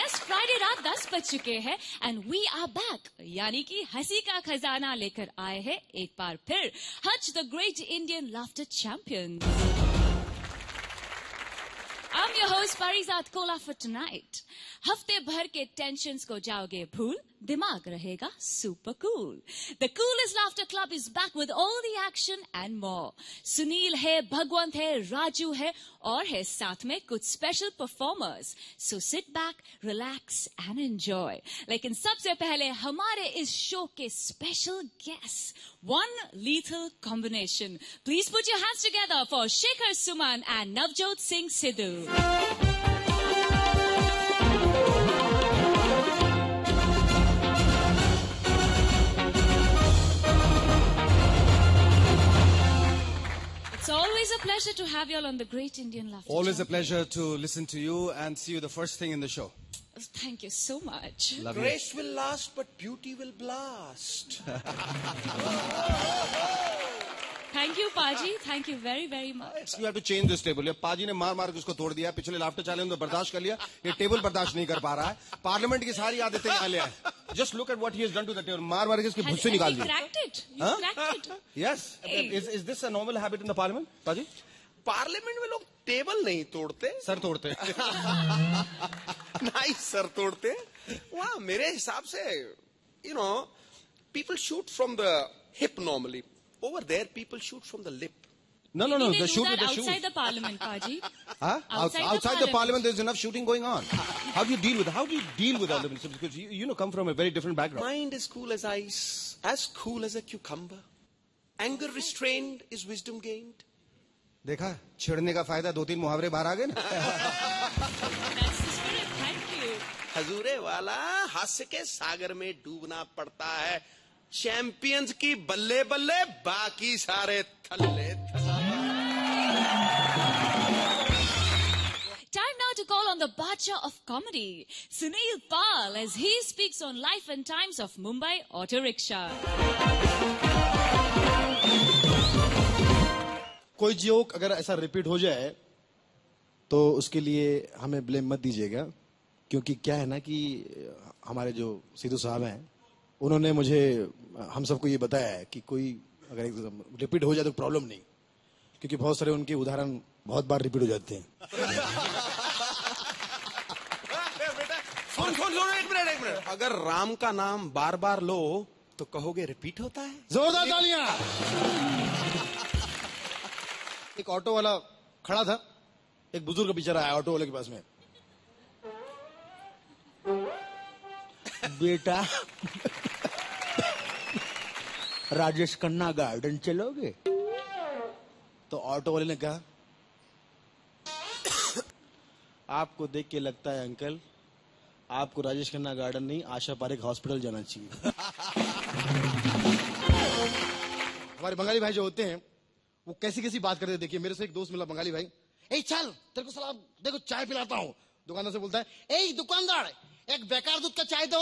Yes, Friday रात 10 बज चुके हैं एंड वी आर बैक, यानी कि हंसी का खजाना लेकर आए हैं एक बार फिर हज the great Indian laughter champion. I'm your host Parizat Kola for tonight. हफ्ते भर के टेंशन्स को जाओगे भूल, दिमाग रहेगा super cool. The coolest laughter club is back with all the action and more. Sunil है, भगवंत है, राजू है और है साथ में कुछ special performers. So sit back, relax and enjoy. लेकिन सबसे पहले हमारे इस शो के special guest, one lethal combination. Please put your hands together for Shekhar Suman and Navjot Singh Sidhu. It's always a pleasure to have you all on the Great Indian Laughter Always Channel. a pleasure to listen to you and see you the first thing in the show. Thank you so much. Lovely. Grace will last, but beauty will blast. Thank you, Paji. Thank you very, very much. You have to change this table. ये पाजी ने मार के उसको तोड़ दिया. पिछले laughter challenge में बर्दाश्त कर लिया. ये टेबल बर्दाश्त नहीं कर पा रहा है. पार्लियामेंट की सारी आदतें यहाँ ले आए. Just look at what he has done to the table. मार के इसके भुस्से निकाल दिए. You cracked it. You cracked it. Yes. Is this a normal habit in the parliament, पाजी? पार्लियामेंट में लोग टेबल नहीं तोड़ते, सर तोड़ते. नहीं सर तोड़ते. वहाँ मेरे हिसाब से, people shoot from the hip normally. Over there, people shoot from the lip. No. They The do shoot that with the shoe. outside the parliament, Paji. Huh? Outside the parliament, there's enough shooting going on. How do you deal with all of this? Because you come from a very different background. Mind is cool as ice, as cool as a cucumber. Anger restrained is wisdom gained. देखा छिड़ने का फायदा, 2-3 मुहावरे बाहर आ गए ना. That's the spirit. Thank you. हजूरे वाला हास्य के सागर में डूबना पड़ता है. चैंपियंस की बल्ले बल्ले, बाकी सारे थल्ले थल्ले. Time now to call on the Bacha of comedy, Sunil Pal, as he speaks on life and times of Mumbai auto rickshaw. कोई जोक अगर ऐसा रिपीट हो जाए तो उसके लिए हमें ब्लेम मत दीजिएगा, क्योंकि क्या है ना कि हमारे जो सिद्धू साहब हैं उन्होंने मुझे हम सबको ये बताया है कि कोई अगर रिपीट हो जाए तो प्रॉब्लम नहीं, क्योंकि बहुत सारे उनके उदाहरण बहुत बार रिपीट हो जाते हैं. सुन एक मिनट. अगर राम का नाम बार बार लो तो कहोगे रिपीट होता है. जोरदार तालियां. एक ऑटो वाला खड़ा था, एक बुजुर्ग बेचारा आया ऑटो वाले के पास में. बेटा राजेश खन्ना गार्डन चलोगे? तो ऑटो वाले ने कहा, आपको देख के लगता है अंकल आपको राजेश खन्ना गार्डन नहीं, आशा पारेख हॉस्पिटल जाना चाहिए. हमारे बंगाली भाई जो होते हैं वो कैसी बात करते हैं. देखिए मेरे से एक दोस्त मिला बंगाली भाई. ए चल तेरे को सलाह देखो चाय पिलाता हूँ. दुकानदार से बोलता है, ए दुकानदार एक बेकार दूध का चाय दो.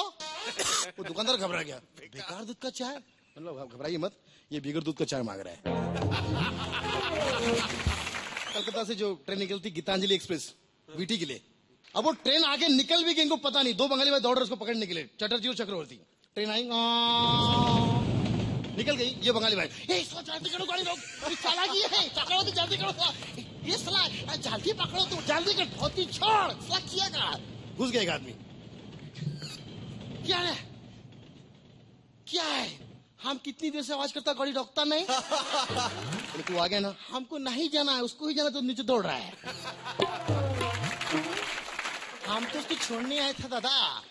वो दुकानदार घबरा गया. बेकार दूध का चाय? मतलब घबराइए मत, ये बिगर दूध का चाय मांग रहा है. कलकत्ता से जो ट्रेन निकलती गीतांजलि एक्सप्रेस वीटी के लिए, अब वो ट्रेन आगे निकल भी गई, इनको पता नहीं. 2 बंगाली भाई दौड़ रहे उसको पकड़ने के लिए, चटर्जी और चक्रवर्ती. ट्रेन आई, निकल गई. ये बंगाली भाई, जल्दी करो गाड़ी रोक, चालाकी है, चक्रवर्ती जल्दी करो, ये सला जल्दी पकड़ो, तू जल्दी कर, धोती छोड़, किया का. घुस गया एक आदमी. क्या है हम कितनी देर से आवाज करता गाड़ी रोकता नहीं. तू आ गया ना, हमको नहीं जाना है, उसको ही जाना तो नीचे दौड़ रहा है. हम तो उसको छोड़ने आए थे दादा.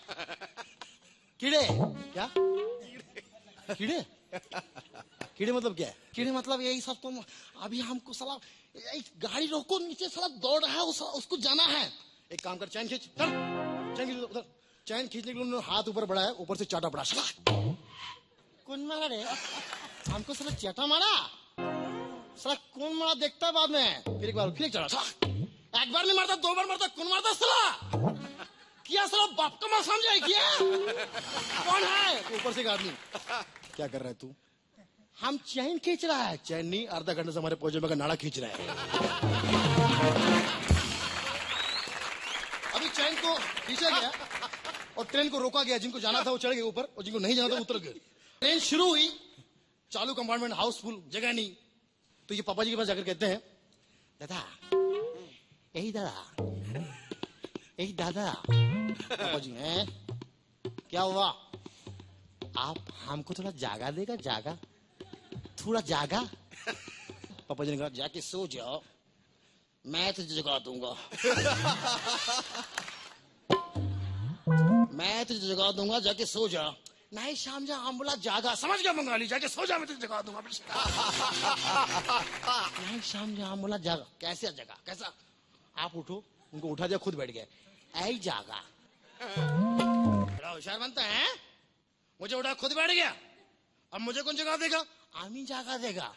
कीड़े क्या? कीड़े मतलब क्या है? कीड़े मतलब यही सब. तुम अभी हमको सलाह गाड़ी रोको, नीचे सलाह दौड़ रहा है, उसको जाना है. एक काम कर, चैन खींच. चैन खींच उधर. चैन खींचने के लिए हाथ ऊपर बढ़ाया, ऊपर से चाटा पड़ा. कौन मारा रे? हमको सला चाटा मारा. सला कौन मारा देखता बाद में. फिर एक बार फिर चढ़ा. एक बार नहीं मारता, 2 बार मारता. कौन मारता सला? क्या सला बाप का मां समझाए क्या? कौन है? ऊपर से एक आदमी. क्या कर रहा है तू? हम चैन खींच रहा है. चैन नहीं, आधा घंटे से हमारे पौजे का नाड़ा खींच रहा है. अभी चैन को खींचा गया और ट्रेन को रोका गया। जिनको जाना था वो चढ़ गए ऊपर और जिनको नहीं जाना था वो उतर गए। ट्रेन शुरू हुई, चालू कंपार्टमेंट हाउसफुल, जगह नहीं। तो ये पापा जी के पास जाकर कहते हैं, दादा यही दादा, यही दादा। पापा जी हैं, क्या हुआ? आप हमको थोड़ा जागा देगा, जागा, थोड़ा जागा। पापा जी ने कहा, जाके सो जाओ, मैं तुझे जगा दूंगा। मैं तुझे जगा दूंगा, जाके सो जा। नहीं शाम जा, हम बोला जागा। समझ गया बंगाली, जाके सो जा, मैं तुझे जगा दूंगा। नहीं शाम जा, हम बोला जागा। कैसे जगा? कैसा? आप उठो। उनको उठा दिया, खुद बैठ गए। ऐ जागा। बड़ा होशियार बनता है। मुझे उठा, खुद बैठ गया। अब मुझे कौन जगा देगा? आमी जागा देगा।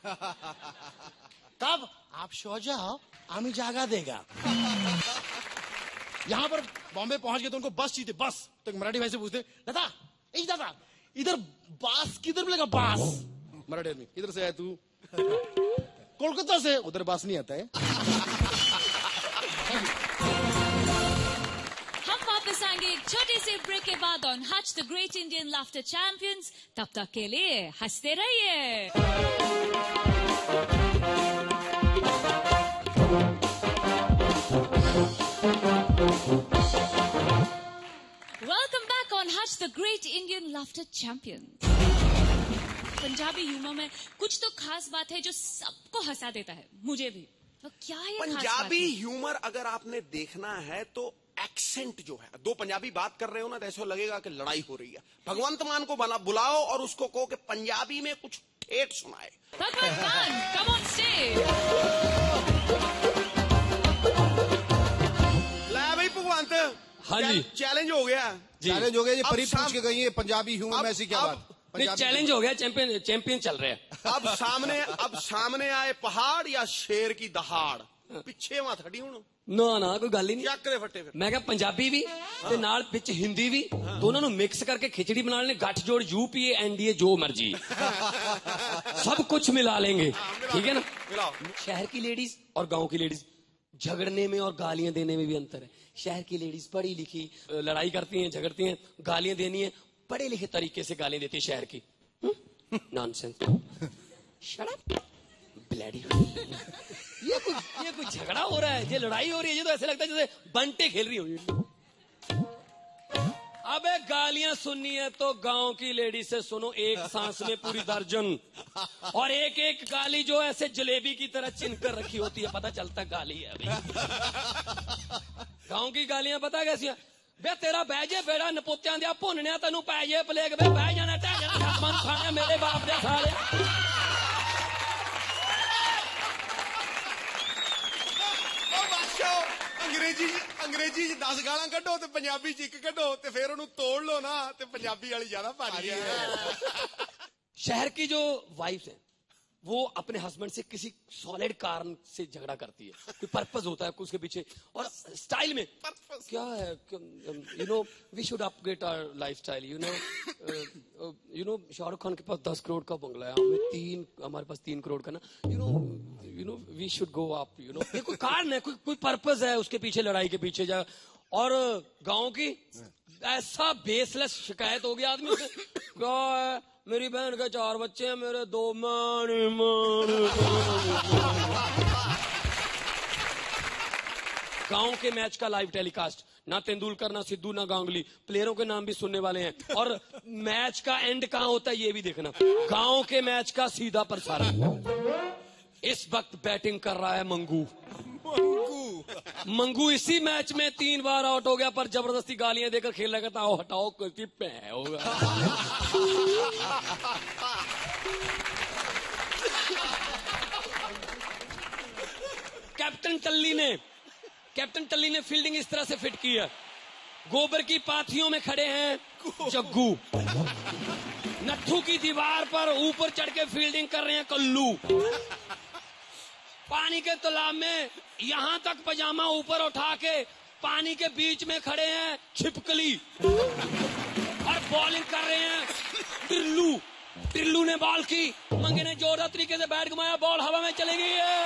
कब? आप सो जाओ, आमी जागा देगा। यहां पर बॉम्बे पहुंच गए तो उनको बस चाहिए, बस। तो एक मराठी भाई से पूछते, दादा दादा इधर बास किधर मिलेगा? बास। मराठी आदमी, इधर से है तू? कोलकाता से। उधर बास नहीं आता है। हम वापस आएंगे एक छोटे से ब्रेक के बाद on Hutch the great Indian laughter champions. तब तक के लिए हंसते रहिए। Welcome back on Hutch the great Indian laughter champion. Punjabi humour में कुछ तो खास बात है जो सबको हंसा देता है, मुझे भी। तो क्या है पंजाबी ह्यूमर अगर आपने देखना है तो एक्सेंट जो है, दो पंजाबी बात कर रहे हो ना तो ऐसा लगेगा कि लड़ाई हो रही है। भगवंत मान को बुलाओ और उसको कहो कि पंजाबी में कुछ ठेठ सुनाए। भगवंत मान, कम ऑन स्टेज। ला भाई भगवंत। हाँ जी, चैलेंज हो गया। चैलेंज हो गया। ये परी पूछ के गई है पंजाबी ह्यूमर में, ऐसी क्या बात? चैलेंज हो गया, चैंपियन चल रहे हैं। अब सामने आए पहाड़ या शेर की दहाड़, पिछे वहां खड़ी हूं ना कोई गल ही नहीं। ਚੱਕ ਦੇ ਫੱਟੇ ਫਿਰ। मैं क्या पंजाबी भी ते नाल विच हिंदी भी, दोनों ਨੂੰ मिक्स करके खिचड़ी बना लेने। गठजोड़ यूपीए एनडीए जो मर्जी, सब कुछ मिला लेंगे। ठीक है ना? मिलाओ। शहर की लेडीज और गांव की लेडीज झगड़ने में और गालियां देने में भी अंतर है। शहर की लेडीज पढ़ी लिखी, लड़ाई करती हैं, झगड़ती हैं, गालियां देनी है, पढ़े लिखे तरीके से गालियां देती है शहर की। नॉनसेंस। Shut up bloody. ये कोई झगड़ा हो रहा है, ये लड़ाई हो रही है। ये तो ऐसे लगता है जैसे बंटे खेल रही हो। अबे गालियां सुननी है तो गांव की लेडी से सुनो, एक सांस में पूरी दर्जन। और एक एक गाली जो ऐसे जलेबी की तरह चिनकर रखी होती है, पता चलता गाली है अभी। गांव की गालियां पता कैसी है? बे तेरा बैजे बेड़ा नपुत्तियां दिया भुनने तेनू पै जे प्लेग, बे बह जाना ढह जाना मन खाने मेरे बाप दे साले। अंग्रेजी च 10 गालां कड्डो ते पंजाबी च 1 कड्डो ते फिर उन्हें तोड़ लो ना, ते पंजाबी वाली ज्यादा भारी है। शहर की जो वाइफ है वो अपने हस्बैंड से किसी सॉलिड कारण से झगड़ा करती है, कोई पर्पस होता है उसके पीछे, और स्टाइल में क्या है, you know we should upgrade our lifestyle, you know Shahrukh Khan के पास 10 करोड़ का बंगला है, हमारे पास 3 करोड़ का ना, you know we should go up, you know. ये कोई कारण है, कोई पर्पस है उसके पीछे, लड़ाई के पीछे जा। और गांव की ऐसा बेसलेस शिकायत हो गया आदमी से, क्या है मेरी बहन के 4 बच्चे हैं, मेरे 2 गांव के मैच का लाइव टेलीकास्ट, ना तेंदुलकर ना सिद्धू ना गांगुली, प्लेयरों के नाम भी सुनने वाले हैं। और मैच का एंड कहां होता है ये भी देखना, गांव के मैच का सीधा प्रसारण। इस वक्त बैटिंग कर रहा है मंगू इसी मैच में 3 बार आउट हो गया, पर जबरदस्ती गालियां देकर खेल रहा था, आओ हटाओ करती पै होगा। कैप्टन टल्ली ने फील्डिंग इस तरह से फिट की है, गोबर की पाथियों में खड़े हैं जग्गू, नट्ठू की दीवार पर ऊपर चढ़ के फील्डिंग कर रहे हैं कल्लू, पानी के तालाब में यहां तक पजामा ऊपर उठा के पानी के बीच में खड़े हैं छिपकली, और बॉलिंग कर रहे हैं टिल्लू ने बॉल की, मंगे ने जोरदार तरीके से बैट घुमाया, बॉल हवा में चली गई है,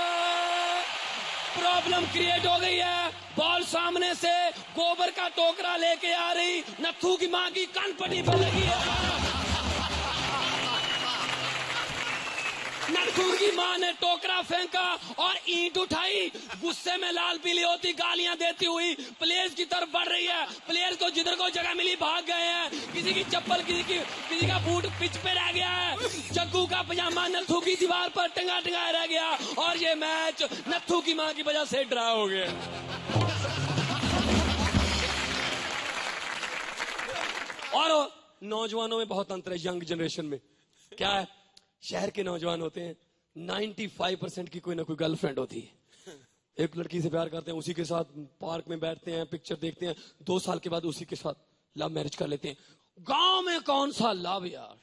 प्रॉब्लम क्रिएट हो गई है, बॉल सामने से गोबर का टोकरा लेके आ रही, नत्थू की माँ की कनपटी पर लगी है। नत्थू की माँ ने टोकरा फेंका और ईंट उठाई, गुस्से में लाल पीली होती गालियां देती हुई प्लेयर्स की तरफ बढ़ रही है। प्लेयर्स को जिधर को जगह मिली भाग गए हैं। किसी की चप्पल, किसी का बूट पिच पे रह गया है। जग्गू का पजामा नत्थू की दीवार पर टंगा रह गया और ये मैच नत्थू की माँ की वजह से ड्रा हो गया। और नौजवानों में बहुत अंतर है, यंग जनरेशन में। क्या है, शहर के नौजवान होते हैं 95% की कोई ना कोई गर्लफ्रेंड होती है। एक लड़की से प्यार करते हैं, उसी के साथ पार्क में बैठते हैं, पिक्चर देखते हैं, 2 साल के बाद उसी के साथ लव मैरिज कर लेते हैं। गांव में कौन सा लव यार,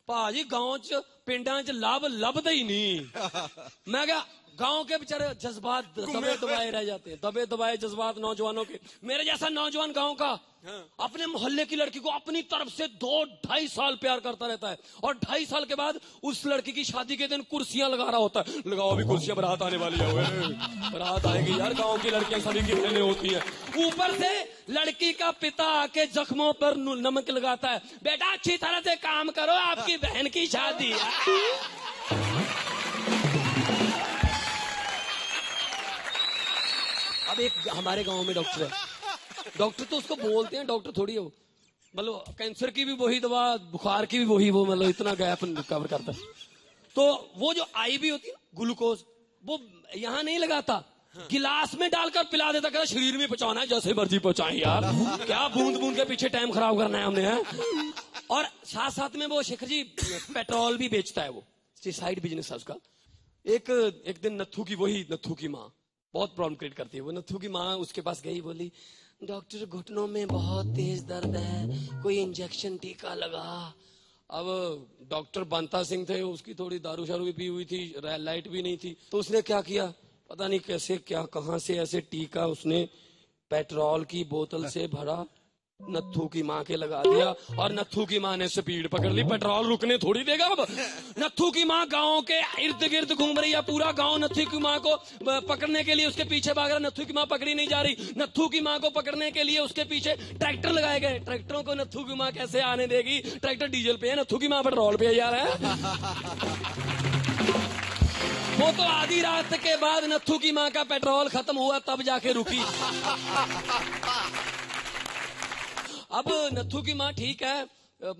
भाजी गांव च पिंडा च लव लभदा ही नहीं। मैं क्या, गांव के बेचारे जज्बात दबे दबाए रह जाते हैं, दबे दबाए जज्बात नौजवानों के। मेरे जैसा नौजवान गांव का अपने मोहल्ले की लड़की को अपनी तरफ से 2-2.5 साल प्यार करता रहता है और 2.5 साल के बाद उस लड़की की शादी के दिन कुर्सियां लगा रहा होता है। लगाओ अभी कुर्सियां, बारात आने वाली है। बारात आएगी यार, गांव की लड़कियां सभी की बहनें होती हैं। ऊपर से लड़की का पिता आके जख्मों पर नमक लगाता है, बेटा अच्छी तरह से काम करो, आपकी बहन की शादी है। अब एक हमारे गांव में डॉक्टर है, डॉक्टर तो उसको बोलते हैं डॉक्टर थोड़ी है वो, मतलब कैंसर की भी वही दवा, बुखार की भी वही, वो मतलब इतना गैप कवर करता है। तो वो जो आईवी होती है ग्लूकोज, वो यहाँ नहीं लगाता, गिलास में डालकर पिला देता, कहता शरीर में पहुंचाना है, जैसे मर्जी पहुंचाए यार, क्या बूंद बूंद के पीछे टाइम खराब करना है हमने है। और साथ साथ में वो शेखर जी पेट्रोल भी बेचता है, वो साइड बिजनेस है उसका। एक दिन नत्थू की माँ बहुत प्रॉब्लम क्रिएट करती है। वो नत्थू की माँ उसके पास गई, बोली डॉक्टर घुटनों में बहुत तेज दर्द है, कोई इंजेक्शन टीका लगा। अब डॉक्टर बंता सिंह थे, उसकी थोड़ी दारू शारू भी पी हुई थी, लाइट भी नहीं थी, तो उसने क्या किया पता नहीं कैसे, क्या कहां से ऐसे टीका उसने पेट्रोल की बोतल से भरा, नत्थू की माँ के लगा दिया और नत्थू की माँ ने स्पीड पकड़ ली। पेट्रोल रुकने थोड़ी देगा अब। नत्थू की माँ गांव के इर्द गिर्द घूम रही है, पूरा गांव नत्थू की माँ को पकड़ने के लिए उसके पीछे भाग रहा। नत्थू की माँ पकड़ी नहीं जा रही। नत्थू की माँ को पकड़ने के लिए उसके पीछे ट्रैक्टर लगाए गए। ट्रैक्टरों को नत्थू की माँ कैसे आने देगी, ट्रैक्टर डीजल पे है, नत्थू की माँ पेट्रोल पे यार है। वो तो आधी रात के बाद नत्थू की माँ का पेट्रोल खत्म हुआ तब जाके रुकी। अब नत्थू की माँ ठीक है,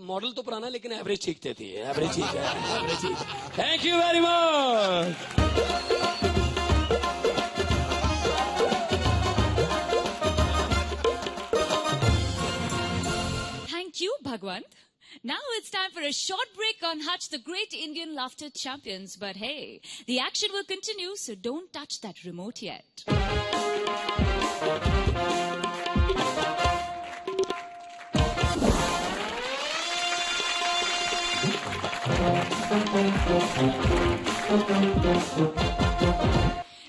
मॉडल तो पुराना लेकिन एवरेज ठीक देती है, एवरेज ठीक है, एवरेज ठीक है। Thank you very much. Thank you, Bhagwant. Now it's time for a short break on Hutch, the Great Indian Laughter Champions. But hey, the action will continue, so don't touch that remote yet.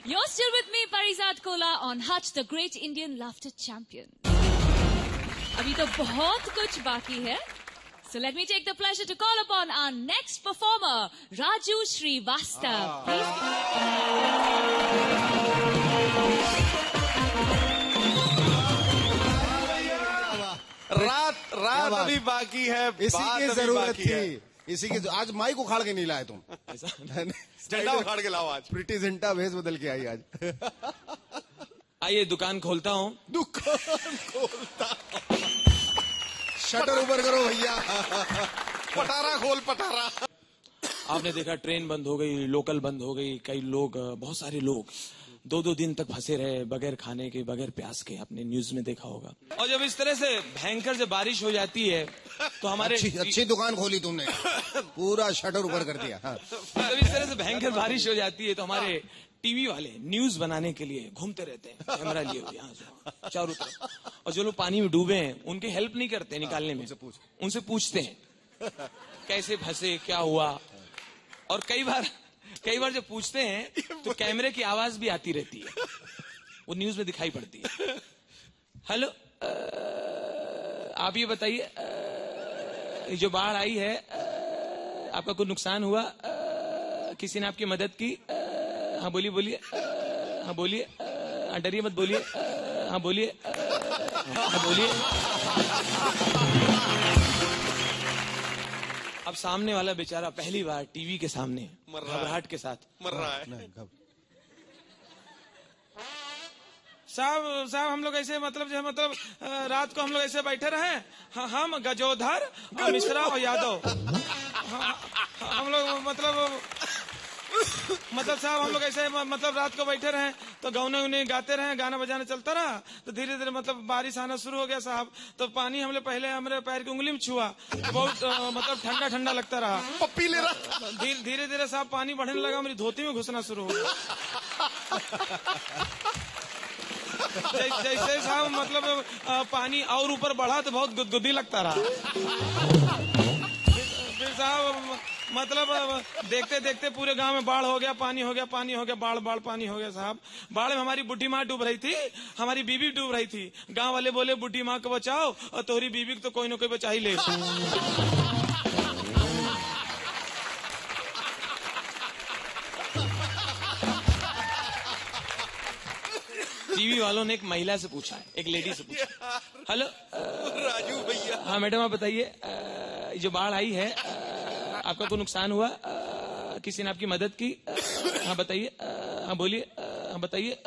You're still with me, Parizad Kola, on Hutch, the Great Indian Laughter Champion. अभी तो बहुत कुछ बाकी है. So let me take the pleasure to call upon our next performer, Raju Srivastav. रात अभी बाकी है, इसी की जरूरत थी, इसी की। आज माइक उखाड़ के नहीं लाए तुम, झंडा उखाड़ के लाओ आज। प्रीति जिंटा भेस बदल के आई आज। आइए दुकान खोलता हूँ। दुकान खोलता हूँ, शटर ऊपर करो भैया, पटारा खोल पटारा। आपने देखा ट्रेन बंद हो गई, लोकल बंद हो गई, कई लोग, बहुत सारे लोग 2-2 दिन तक फंसे रहे बगैर खाने के, बगैर प्यास के, आपने न्यूज में देखा होगा। और जब इस तरह से भयंकर जब बारिश हो जाती है तो हमारे अच्छी दुकान खोली तुमने, पूरा शटर ऊपर कर दिया। हाँ। जब इस तरह से भयंकर बारिश हो जाती है तो हमारे टीवी वाले न्यूज बनाने के लिए घूमते रहते हैं, कैमरा लिए हुए यहाँ चारों तरफ। और जो लोग पानी में डूबे हैं उनके हेल्प नहीं करते निकालने में, उनसे पूछते हैं कैसे फंसे, क्या हुआ। और कई बार जब पूछते हैं तो कैमरे की आवाज भी आती रहती है, वो न्यूज में दिखाई पड़ती है। हेलो, आप ये बताइए, जो बाढ़ आई है आपका कोई नुकसान हुआ, किसी ने आपकी मदद की? हाँ बोलिए, हाँ बोलिए, हाँ डरिए मत बोलिए, हाँ बोलिए। बोलिए। अब सामने वाला बेचारा पहली बार टीवी के सामने घबराहट के साथ मर रहा है। साहब हम लोग ऐसे मतलब जो है रात को हम लोग ऐसे बैठे रहे, हम गजोधर और मिश्रा और यादव, हम लोग मतलब साहब हम लोग ऐसे मतलब रात को बैठे रहे तो गाने उन्हें गाते रहे, गाना बजाना चलता रहा। तो धीरे धीरे मतलब बारिश आना शुरू हो गया साहब। तो पानी हमने पहले हमारे पैर की उंगली में छुआ, बहुत मतलब ठंडा ठंडा लगता रहा। पप्पी ले रहा। धीरे धीरे साहब पानी बढ़ने लगा, मेरी धोती में घुसना शुरू हो गया। जैसे साहब मतलब पानी और ऊपर बढ़ा तो बहुत गुदगुदी लगता रहा। फिर साहब मतलब देखते देखते पूरे गांव में बाढ़ हो गया, पानी हो गया, बाढ़ पानी हो गया साहब। बाढ़ में हमारी बुढ़ी माँ डूब रही थी, हमारी बीबी डूब रही थी। गांव वाले बोले बुढ़ी माँ को बचाओ और तोहरी बीबी को तो कोई ना कोई बचा ही ले। टीवी वालों ने एक महिला से पूछा, एक लेडी से पूछा, हेलो राजू भैया। हाँ मैडम आप बताइए, जो बाढ़ आई है आपका कोई नुकसान हुआ, किसी ने आपकी मदद की? हाँ बताइए, हाँ बोलिए, हाँ बताइए।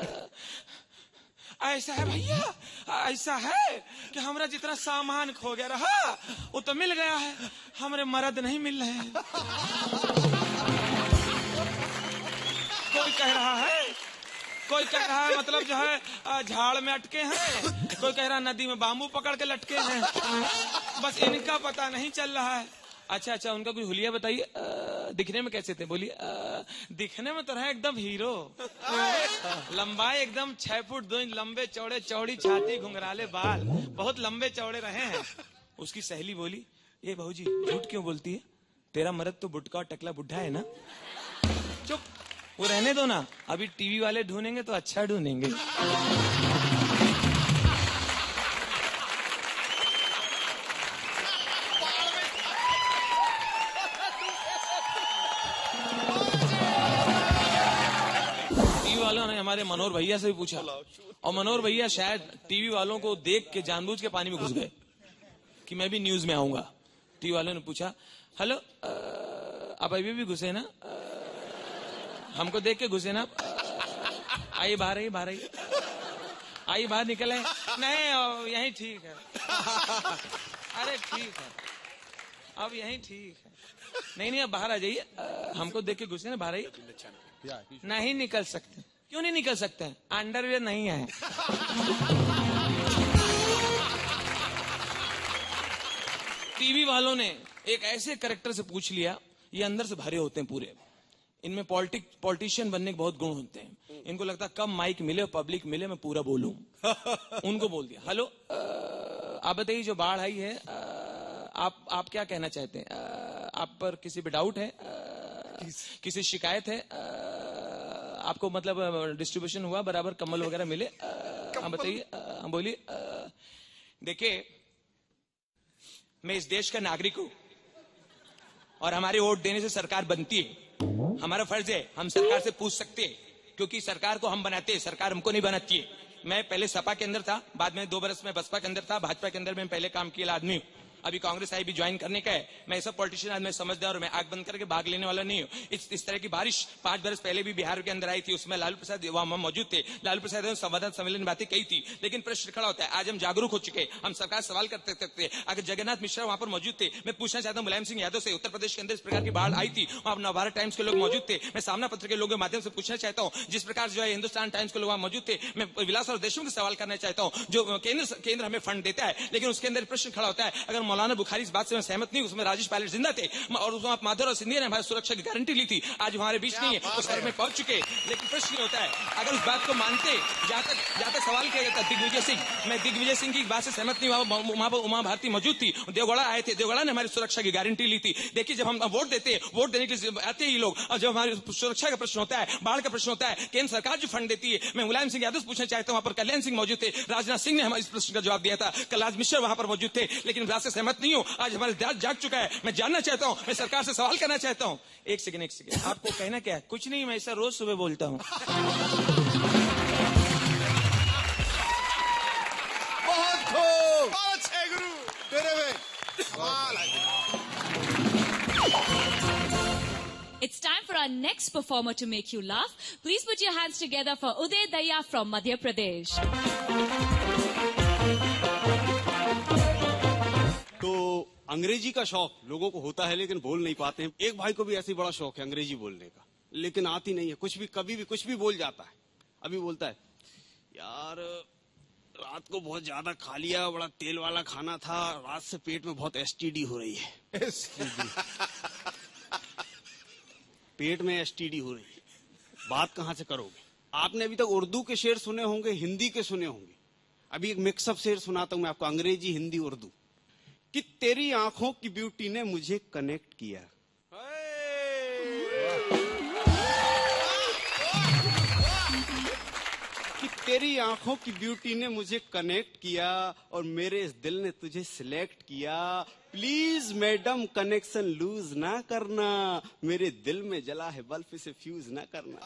ऐसा है भैया, ऐसा है कि हमारा जितना सामान खो गया रहा वो तो मिल गया है, हमारे मर्द नहीं मिल रहे हैं। कोई कह रहा है मतलब जो है झाड़ में अटके हैं, कोई कह रहा है नदी में बाम्बू पकड़ के लटके हैं। बस इनका पता नहीं चल रहा है। अच्छा उनका कोई हुलिया बताइए, दिखने में कैसे थे? बोलिए। दिखने में तो रहे एकदम हीरो, लंबाई एकदम 6 फुट 2 इंच लंबे चौड़े, चौड़ी छाती, घुंघराले बाल, बहुत लंबे चौड़े रहे हैं। उसकी सहेली बोली, ये बहू जी झूठ क्यों बोलती है, तेरा मर्द तो बुटका और टकला बुढ़ा है ना। चुप, वो रहने दो ना, अभी टीवी वाले ढूंढेंगे तो अच्छा ढूंढेंगे। टीवी वालों ने हमारे मनोहर भैया से भी पूछा और मनोहर भैया शायद टीवी वालों को देख के जानबूझ के पानी में घुस गए कि मैं भी न्यूज में आऊंगा। टीवी वालों ने पूछा, हेलो आप अभी भी घुसे ना, हमको देख के घुसे ना, आइए बाहर आइए, आइए बाहर निकले। नहीं यही ठीक है। अरे ठीक है, अब यही ठीक है। नहीं अब बाहर आ जाइए, हमको देख के घुसे ना, बाहर आइए। नहीं निकल सकते। क्यों नहीं निकल सकते? अंडरवेयर नहीं है। टीवी वालों ने एक ऐसे कैरेक्टर से पूछ लिया, ये अंदर से भरे होते हैं पूरे, इनमें पॉलिटिशियन बनने के बहुत गुण होते हैं। इनको लगता है कम माइक मिले और पब्लिक मिले मैं पूरा बोलूं। उनको बोल दिया, हेलो आप बताइए जो बाढ़ आई है आप क्या कहना चाहते हैं? आप पर किसी पे डाउट है, किसी शिकायत है, आपको मतलब डिस्ट्रीब्यूशन हुआ बराबर, कम्बल वगैरह मिले? आप बताइए, हम बोलिए। देखिए मैं इस देश का नागरिक हूं और हमारे वोट देने से सरकार बनती है। हमारा फर्ज है, हम सरकार से पूछ सकते हैं, क्योंकि सरकार को हम बनाते हैं, सरकार हमको नहीं बनाती है। मैं पहले सपा के अंदर था, बाद में 2 बरस में बसपा के अंदर था, भाजपा के अंदर में पहले काम किया आदमी हूं। अभी कांग्रेस आई भी ज्वाइन करने का है। मैं ऐसा पॉलिटिशियन आज मैं समझदार और मैं आग बंद करके भाग लेने वाला नहीं हूँ। इस तरह की बारिश 5 बरस पहले भी बिहार के अंदर आई थी, उसमें लालू प्रसाद वहां मौजूद थे। लालू प्रसाद ने संवाददाता सम्मेलन में बातें कही थी, लेकिन प्रश्न खड़ा होता है, आज हम जागरूक हो चुके, हम सरकार सवाल करते सकते। अगर जगन्नाथ मिश्रा वहां पर मौजूद थे, मैं पूछना चाहता हूँ मुलायम सिंह यादव से, उत्तर प्रदेश के अंदर इस प्रकार की बाढ़ आई थी, वहां नवभारत टाइम्स के लोग मौजूद थे। मैं सामना पत्र के लोगों के माध्यम से पूछना चाहता हूँ, जिस प्रकार जो है हिंदुस्तान टाइम्स के लोग वहां मौजूद थे। मैं विलास और देशमुख से सवाल करना चाहता हूँ, जो केंद्र हमें फंड देता है, लेकिन उसके अंदर प्रश्न खड़ा होता है, अगर मौलाना बुखारी इस बात से मैं सहमत नहीं, उसमें राजेश पायलट जिंदा थे और उसमें माधुर और सिंधिया ने हमारी सुरक्षा की गारंटी ली थी, आज हमारे बीच नहीं है, वो शहर में पहुंच चुके। लेकिन प्रश्न ये होता है, अगर उस बात को मानते, जहां तक सवाल किया जाता दिग्विजय सिंह, मैं दिग्विजय सिंह की बात से सहमत नहीं, वहां पर उमा भारती मौजूद थी, देवगौड़ा आए थे, देवगौड़ा ने हमारी सुरक्षा की गारंटी ली थी। देखिए जब हम वोट देते हैं, वोट देने के लिए आते ही लोग, और जब हमारी सुरक्षा का प्रश्न होता है, बाढ़ का प्रश्न होता है, केंद्र सरकार जो फंड देती है, मैं मुलायम सिंह यादव से पूछना चाहता हूं, वहां पर कल्याण सिंह मौजूद थे, राजनाथ सिंह ने हमारे इस प्रश्न का जवाब दिया था, कलराज मिश्र वहां पर मौजूद थे, लेकिन बात से सहमत नहीं हूं। आज हमारे देश जाग चुका है, मैं जानना चाहता हूं, मैं सरकार से सवाल करना चाहता हूं। एक सेकंड आपको कहना क्या है? कुछ नहीं, मैं ऐसा रोज सुबह बोलता हूं। बहुत कमाल है। It's time for our next performer to make you laugh. Please put your hands together for Uday Daya from Madhya Pradesh. तो अंग्रेजी का शौक लोगों को होता है लेकिन बोल नहीं पाते हैं। एक भाई को भी ऐसी बड़ा शौक है अंग्रेजी बोलने का, लेकिन आती नहीं है। कुछ भी कभी भी कुछ भी बोल जाता है। अभी बोलता है, यार रात को बहुत ज्यादा खा लिया, बड़ा तेल वाला खाना था, रात से पेट में बहुत एसटीडी हो रही है। पेट में एसटीडी हो रही है, बात कहां से करोगे? आपने अभी तक उर्दू के शेर सुने होंगे, हिंदी के सुने होंगे। अभी एक मिक्सअप शेर सुनाता हूं मैं आपको, अंग्रेजी हिंदी उर्दू। कि तेरी आंखों की ब्यूटी ने मुझे कनेक्ट किया। कि तेरी आंखों की ब्यूटी ने मुझे कनेक्ट किया और मेरे इस दिल ने तुझे सिलेक्ट किया। प्लीज मैडम कनेक्शन लूज ना करना, मेरे दिल में जला है बल्ब इसे फ्यूज ना करना।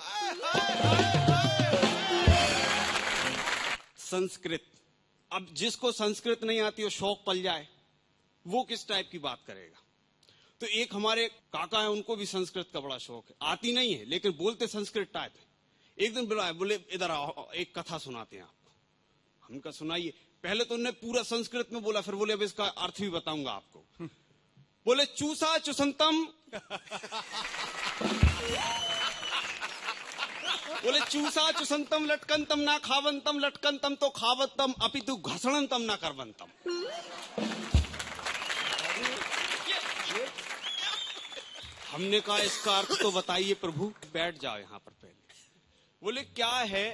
संस्कृत, अब जिसको संस्कृत नहीं आती वो शौक पल जाए, वो किस टाइप की बात करेगा? तो एक हमारे काका है, उनको भी संस्कृत का बड़ा शौक है। आती नहीं है लेकिन बोलते संस्कृत टाइप है। एक दिन बुलाया, बोले इधर आओ, एक कथा सुनाते हैं आपको। हमका सुनाइए। पहले तो उन्होंने पूरा संस्कृत में बोला, फिर बोले अब इसका अर्थ भी बताऊंगा आपको। बोले चूसा चुसंतम, बोले चूसा चुसंतम लटकंतम ना खावंतम, लटकंतम तो खावंतम अपितु घसणंतम ना करवंतम। हमने कहा इसका अर्थ तो बताइए प्रभु। बैठ जाओ यहां पर पहले। बोले क्या है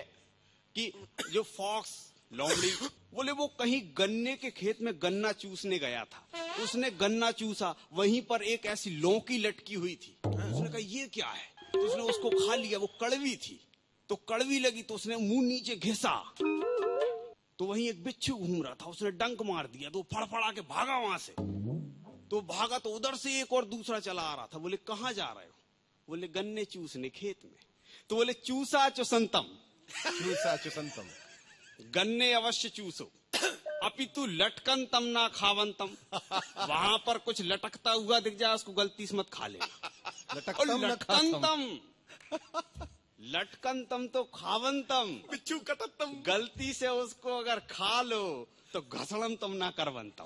कि जो फॉक्स लोमड़ी, बोले वो कहीं गन्ने के खेत में गन्ना चूसने गया था। उसने गन्ना चूसा, वहीं पर एक ऐसी लौकी लटकी हुई थी। उसने कहा ये क्या है? तो उसने उसको खा लिया। वो कड़वी थी, तो कड़वी लगी तो उसने मुंह नीचे घिसा, तो वहीं एक बिच्छू घूम रहा था। उसने डंक मार दिया तो फड़फड़ा के भागा वहां से। तो भागा तो उधर से एक और दूसरा चला आ रहा था। बोले कहां जा रहे हो? बोले गन्ने चूसने खेत में। तो बोले चूसा चुसंतम, चूसा चुसंतम, गन्ने अवश्य चूसो, अपितु लटकंतम ना खावंतम। वहां पर कुछ लटकता हुआ दिख जाए उसको गलती से मत खा लेना। लटकंतम, लटकंतम तो खावंतम, बिच्छू कटतम, गलती से उसको अगर खा लो तो घसड़ंतम ना करवंतम।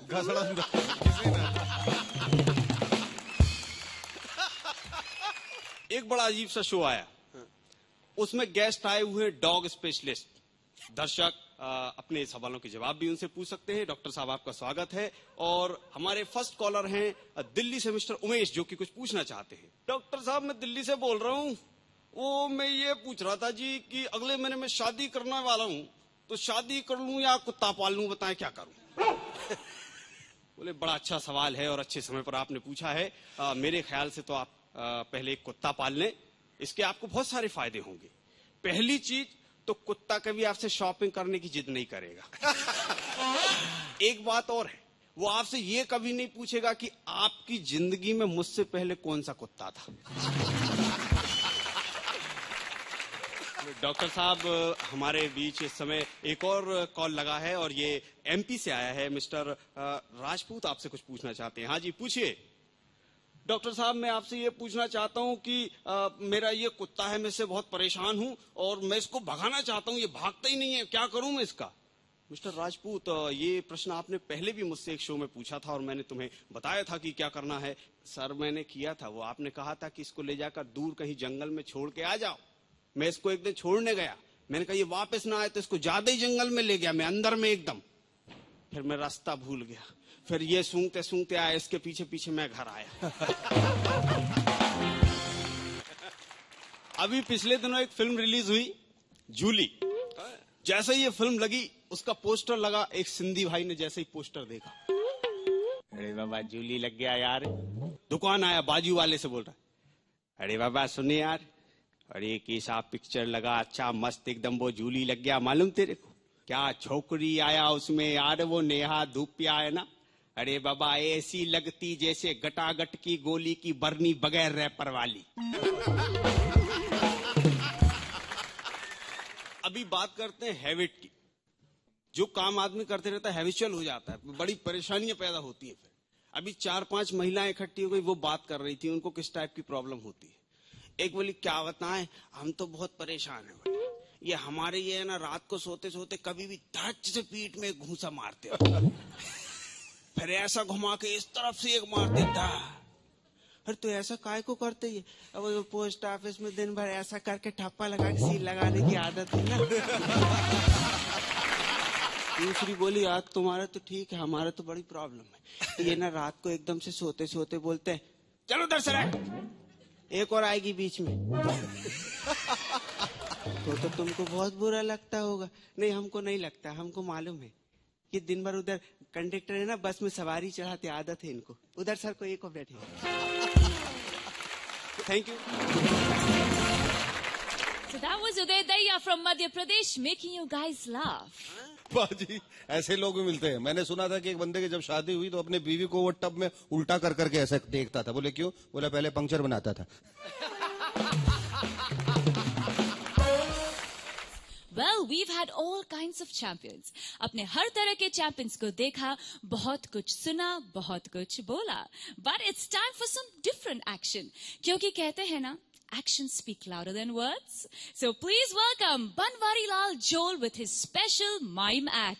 एक बड़ा अजीब सा शो आया, उसमें गेस्ट आए हुए डॉग स्पेशलिस्ट। दर्शक अपने सवालों के जवाब भी उनसे पूछ सकते हैं। डॉक्टर साहब आपका स्वागत है। और हमारे फर्स्ट कॉलर हैं दिल्ली से मिस्टर उमेश, जो कि कुछ पूछना चाहते हैं। डॉक्टर साहब मैं दिल्ली से बोल रहा हूँ। वो मैं ये पूछ रहा था जी कि अगले महीने में शादी करने वाला हूँ, तो शादी कर लूं या कुत्ता पाल लूं, बताएं क्या करूं? बोले बड़ा अच्छा सवाल है और अच्छे समय पर आपने पूछा है। मेरे ख्याल से तो आप पहले एक कुत्ता पाल लें, इसके आपको बहुत सारे फायदे होंगे। पहली चीज तो कुत्ता कभी आपसे शॉपिंग करने की जिद नहीं करेगा। एक बात और है, वो आपसे ये कभी नहीं पूछेगा कि आपकी जिंदगी में मुझसे पहले कौन सा कुत्ता था। डॉक्टर साहब हमारे बीच इस समय एक और कॉल लगा है और ये एमपी से आया है। मिस्टर राजपूत आपसे कुछ पूछना चाहते हैं। हाँ जी पूछिए। डॉक्टर साहब मैं आपसे ये पूछना चाहता हूँ कि मेरा ये कुत्ता है, मैं इससे बहुत परेशान हूँ और मैं इसको भगाना चाहता हूँ, ये भागता ही नहीं है, क्या करूँ मैं इसका? मिस्टर राजपूत ये प्रश्न आपने पहले भी मुझसे एक शो में पूछा था और मैंने तुम्हें बताया था कि क्या करना है। सर मैंने किया था, वो आपने कहा था कि इसको ले जाकर दूर कहीं जंगल में छोड़ के आ जाओ। मैं इसको एक दिन छोड़ने गया, मैंने कहा ये वापस ना आए, तो इसको ज्यादा ही जंगल में ले गया मैं, अंदर में एकदम। फिर मैं रास्ता भूल गया, फिर ये सूंघते सूंघते आया, इसके पीछे पीछे मैं घर आया। अभी पिछले दिनों एक फिल्म रिलीज हुई जूली। जैसे ही ये फिल्म लगी उसका पोस्टर लगा, एक सिंधी भाई ने जैसे ही पोस्टर देखा, अरे बाबा जूली लग गया यार। दुकान आया, बाजू वाले से बोल रहा, अरे बाबा सुनिए यार, अरे कैसा पिक्चर लगा, अच्छा मस्त एकदम, वो जूली लग गया मालूम तेरे को? क्या छोकरी आया उसमें यार, वो नेहा धूपिया है ना, अरे बाबा ऐसी लगती जैसे गटागट की गोली की बरनी बगैर रैपर वाली। अभी बात करते हैं हैबिट की। जो काम आदमी करते रहता है हैबिचुअल हो जाता है, बड़ी परेशानियां पैदा होती है। फिर अभी 4-5 महिलाएं इकट्ठी हो गई, वो बात कर रही थी, उनको किस टाइप की प्रॉब्लम होती है। एक बोली क्या बताएं, हम तो बहुत परेशान हैं भाई, ये हमारे ये है ना, रात को सोते सोते कभी भी धड़ से पीठ में एक घूंसा मारते हो, फिर ऐसा घुमा के इस तरफ से एक मार देता। अरे तो ऐसा काय को करते ही? अब वो पोस्ट ऑफिस में दिन भर ऐसा करके ठप्पा लगा के सील लगाने की आदत है ना। दूसरी बोली यार तुम्हारा तो ठीक है, हमारा तो बड़ी प्रॉब्लम है, ये ना रात को एकदम से सोते सोते बोलते हैं चलो उधर से रह, एक और आएगी बीच में। तो तुमको बहुत बुरा लगता होगा। नहीं हमको नहीं लगता, हमको मालूम है कि दिन भर उधर कंडक्टर है ना, बस में सवारी चढ़ाते, आदत है इनको। उधर सर को एक और बैठे। Thank you. So that was Uday Daya from Madhya Pradesh making you guys laugh. बाजी ऐसे लोग भी मिलते हैं। मैंने सुना था कि एक बंदे की जब शादी हुई तो अपने बीवी को वो टब में उल्टा कर करके ऐसे देखता था। बोले क्यों? बोला पहले पंक्चर बनाता था। Well, we've had all kinds of champions. अपने हर तरह के champions को देखा, बहुत कुछ सुना, बहुत कुछ बोला. But it's time for some different action. क्योंकि कहते हैं ना, actions speak louder than words. So please welcome Banwari Lal Joel with his special mime act.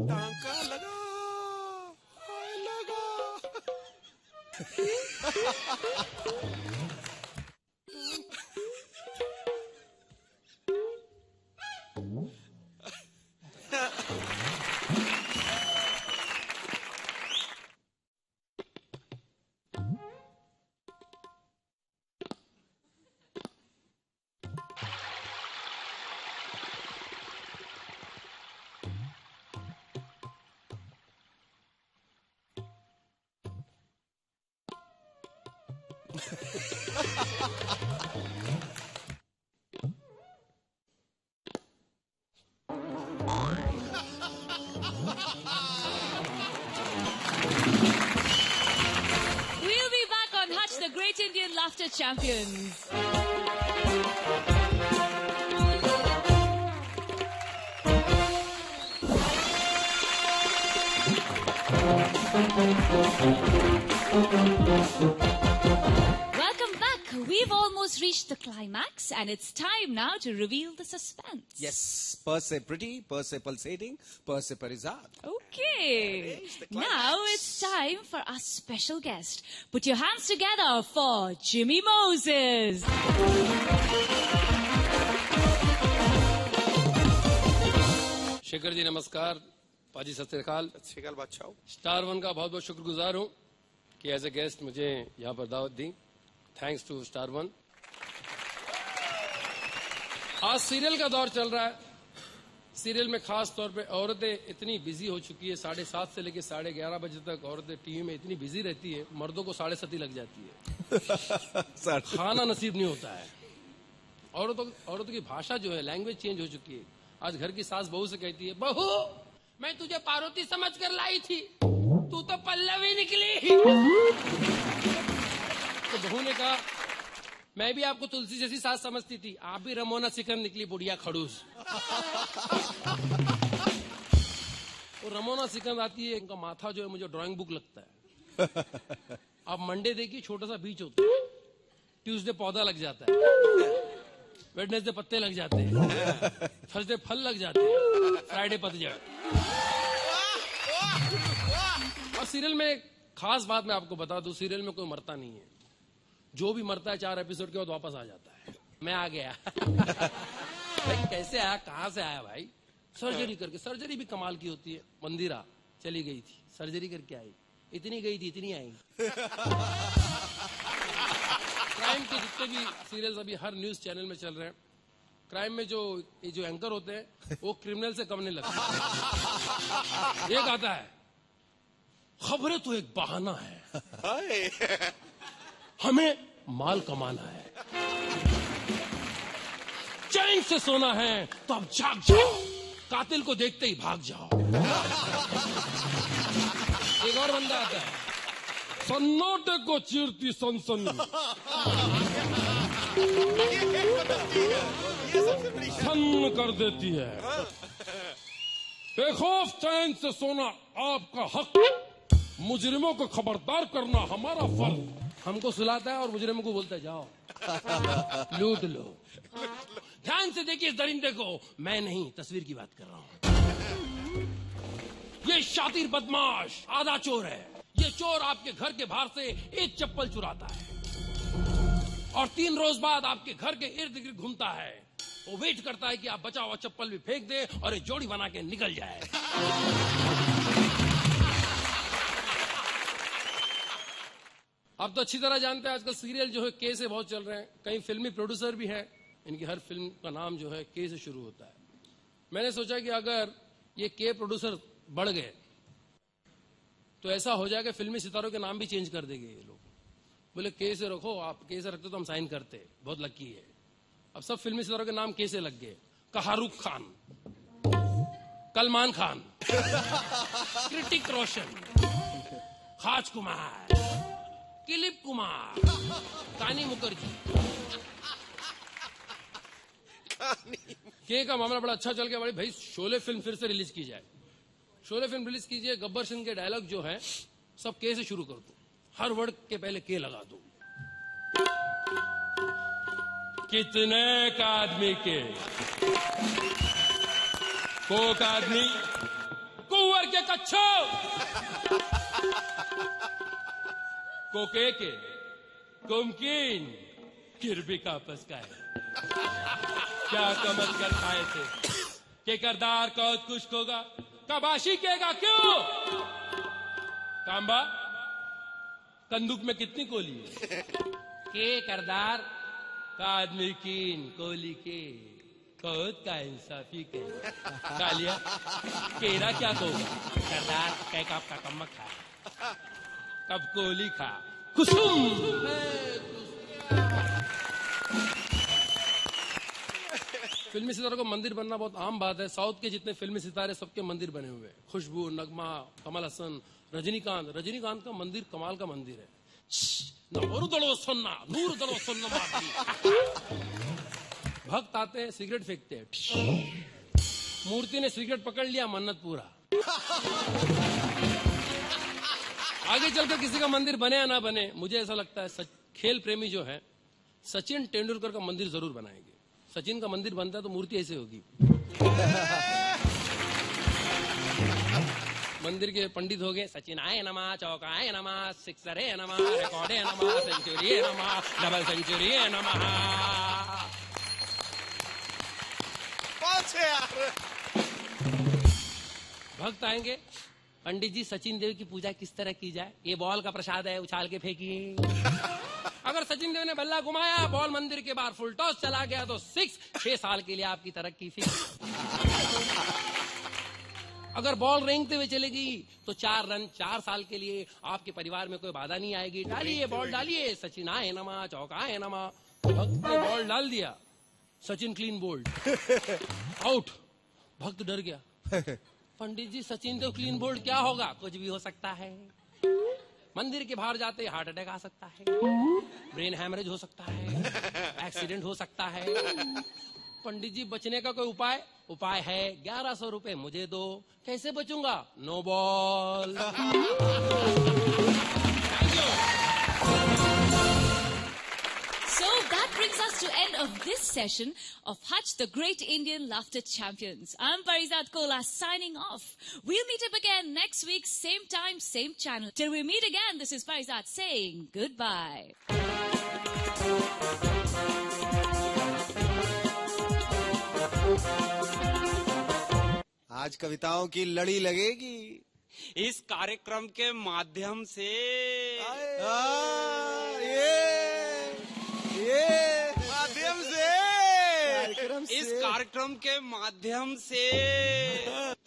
टांका लगा, हाय लगा। We'll be back on Hutch, the Great Indian Laughter Champions. Welcome back. We've almost reached the climax, and it's time now to reveal the suspense. Yes, per se pretty, per se pulsating, per se parizad. Okay. Now it's time for our special guest. Put your hands together for Jimmy Moses. Shekhar ji नमस्कार, पाजी सत श्री अकाल। श्रीकाल बादशाह। Star one का बहुत बहुत शुक्रगुजार हूँ कि एज ए गेस्ट मुझे यहाँ पर दावत दी। Thanks to star one. आज सीरियल का दौर चल रहा है। सीरियल में खास तौर पे औरतें इतनी बिजी हो चुकी है, 7:30 से लेकर 11:30 बजे तक औरतें टीवी में इतनी बिजी रहती है, मर्दों को 7:30 लग जाती है। खाना नसीब नहीं होता है। औरतों की भाषा जो है, लैंग्वेज चेंज हो चुकी है। आज घर की सास बहू से कहती है, बहू मैं तुझे पार्वती समझ कर लाई थी, तू तो पल्लवी निकली। तो बहू ने कहा, मैं भी आपको तुलसी जैसी सास समझती थी, आप भी रमोना सिकंद निकली बुढ़िया खड़ूस। वो रमोना सिकंद आती है, उनका माथा जो है मुझे ड्राइंग बुक लगता है। आप मंडे देखिए, छोटा सा बीच होता है, ट्यूसडे पौधा लग जाता है, वेडनेसडे पत्ते लग जाते हैं, थर्सडे फल लग जाते हैं, फ्राइडे पतझड़। और सीरियल में एक खास बात मैं आपको बता दूं, सीरियल में कोई मरता नहीं है। जो भी मरता है 4 एपिसोड के बाद वापस आ जाता है। मैं आ गया। भाई कैसे आया, कहां से आया भाई? सर्जरी करके। सर्जरी भी कमाल की होती है। मंदिरा चली गई थी, सर्जरी करके आई, इतनी गई थी इतनी आई। क्राइम के जितने भी सीरियल्स अभी हर न्यूज चैनल में चल रहे हैं, क्राइम में जो एंकर होते हैं वो क्रिमिनल से कम नहीं लगते। एक आता है, खबरें तो एक बहाना है, हमें माल कमाना है, चैन से सोना है तो अब जाग जाओ, कातिल को देखते ही भाग जाओ। एक और बंदा आता है, सन्नाटे को चीरती सनसनी, सन्न कर देती है। बेखौफ चैन से सोना आपका हक, मुजरिमों को खबरदार करना हमारा फर्ज। हमको सुलाता है और मुजरिमों को बोलता है जाओ लूट लो। ध्यान से देखिए इस दरिंदे को, मैं नहीं तस्वीर की बात कर रहा हूं। ये शातिर बदमाश आधा चोर है। ये चोर आपके घर के बाहर से एक चप्पल चुराता है और 3 रोज बाद आपके घर के इर्द गिर्द घूमता है। वो वेट करता है कि आप बचा हुआ चप्पल भी फेंक दे और एक जोड़ी बना के निकल जाए। आप तो अच्छी तरह जानते हैं आजकल सीरियल जो है के से बहुत चल रहे हैं। कई फिल्मी प्रोड्यूसर भी हैं, इनकी हर फिल्म का नाम जो है के से शुरू होता है। मैंने सोचा कि अगर ये के प्रोड्यूसर बढ़ गए तो ऐसा हो जाएगा फिल्मी सितारों के नाम भी चेंज कर देंगे ये लोग। बोले के से रखो, आप के से रखते तो हम साइन करते, बहुत लकी है। अब सब फिल्मी सितारों के नाम के से लग गए। शाहरुख खान, सलमान खान, कृतिक रोशन, खाज कुमार, किलिप कुमार, कानी मुखर्जी। के का मामला बड़ा अच्छा चल गया भाई। शोले फिल्म फिर से रिलीज की जाए, शोले फिल्म रिलीज कीजिए। गब्बर सिंह के डायलॉग जो है सब के से शुरू कर दो, हर वर्ड के पहले के लगा दो। कितने का आदमी के, कोक आदमी, कुंवर के कच्छो, कोके के, कुमकिन, किरबी का आपस का है। क्या कमल कर खाए थे के करदार कौत कुछ होगा, कबाशी केगा क्यों? कांबा कंदूक में कितनी कोली है? के करदार का आदमी कीन कोली के, कौत का इंसाफी के। कालिया केरा क्या कोगा, करदार कै कप का कमक खा, कब कोली खा, कुसुम। फिल्मी सितारों को मंदिर बनना बहुत आम बात है। साउथ के जितने फिल्मी सितारे सबके मंदिर बने हुए हैं। खुशबू, नगमा, कमल हसन, रजनीकांत। रजनीकांत का मंदिर कमाल का मंदिर है। नूर दड़ो सुनना, नूर दड़ो सुनना मारती। भक्त आते हैं, सिगरेट फेंकते हैं, मूर्ति ने सिगरेट पकड़ लिया, मन्नत पूरा। आगे चलकर किसी का मंदिर बने या ना बने, मुझे ऐसा लगता है खेल प्रेमी जो है सचिन तेंदुलकर का मंदिर जरूर बनाएंगे। सचिन का मंदिर बनता है तो मूर्ति ऐसे होगी। मंदिर के पंडित हो गए, सचिन आए नमा, चौका आए नमा, सिक्सर है नमा, रिकॉर्ड है नमा, सेंचुरी है नमा, डबल सेंचुरी है नमा। भक्त आएंगे, पंडित जी सचिन देव की पूजा किस तरह की जाए, ये बॉल का प्रसाद है, उछाल के फेंकिए। अगर सचिन देव ने बल्ला घुमाया, बॉल मंदिर के बाहर फुल टॉस चला गया तो 6, 6 साल के लिए आपकी तरक्की फिक्स। अगर बॉल रेंगते हुए चलेगी तो 4 रन 4 साल के लिए, आपके परिवार में कोई बाधा नहीं आएगी। डालिए बॉल डालिए, सचिन आए नमा, चौका आए नमा। भक्त ने बॉल डाल दिया, सचिन क्लीन बोल्ड, आउट। भक्त डर गया, पंडित जी सचिन देव क्लीन बोल्ड क्या होगा, कुछ भी हो सकता है। मंदिर के बाहर जाते हार्ट अटैक आ सकता है, ब्रेन हैमरेज हो सकता है, एक्सीडेंट हो सकता है। पंडित जी बचने का कोई उपाय? उपाय है, 1100 रुपए मुझे दो। कैसे बचूंगा? No ball. So that brings us to end of this session of Hutch, the Great Indian Laughter Champions. I'm Parizat Kola signing off. We'll meet up again next week, same time, same channel. Till we meet again, this is Parizat saying goodbye. आज कविताओं की लड़ी लगेगी। इस कार्यक्रम के माध्यम से इस कार्यक्रम के माध्यम से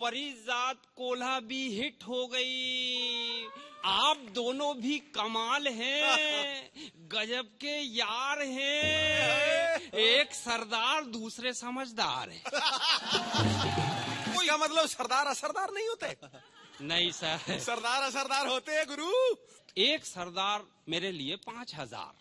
परिजात कोल्हा भी हिट हो गई। आप दोनों भी कमाल हैं, गजब के यार हैं। एक सरदार दूसरे समझदार है। क्या मतलब सरदार असरदार नहीं होते? नहीं सर, सरदार असरदार होते हैं गुरु। एक सरदार मेरे लिए 5000।